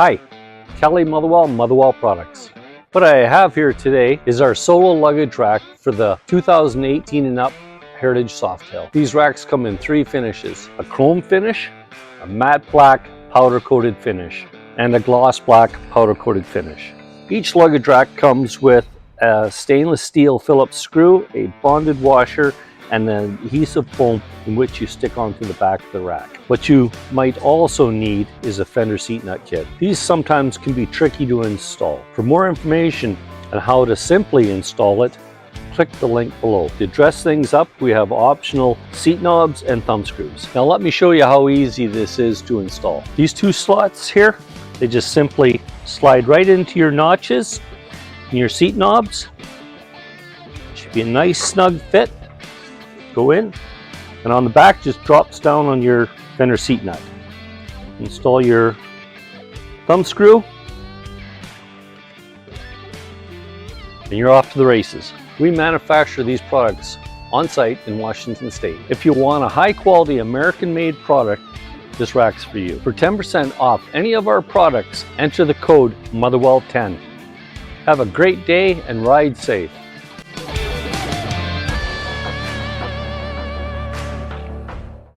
Hi, Kelly Motherwell, Motherwell Products. What I have here today is our solo luggage rack for the 2018 and up Heritage Softail. These racks come in three finishes: a chrome finish, a matte black powder coated finish, and a gloss black powder coated finish. Each luggage rack comes with a stainless steel Phillips screw, a bonded washer, and an adhesive foam in which you stick onto the back of the rack. What you might also need is a fender seat nut kit. These sometimes can be tricky to install. For more information on how to simply install it, click the link below. To dress things up, we have optional seat knobs and thumb screws. Now let me show you how easy this is to install. These two slots here, they just simply slide right into your notches and your seat knobs. Should be a nice snug fit. Go in, and on the back just drops down on your fender seat nut. Install your thumb screw, and you're off to the races. We manufacture these products on site in Washington State. If you want a high quality American made product, this rack's for you. For 10% off any of our products, enter the code Motherwell10. Have a great day and ride safe.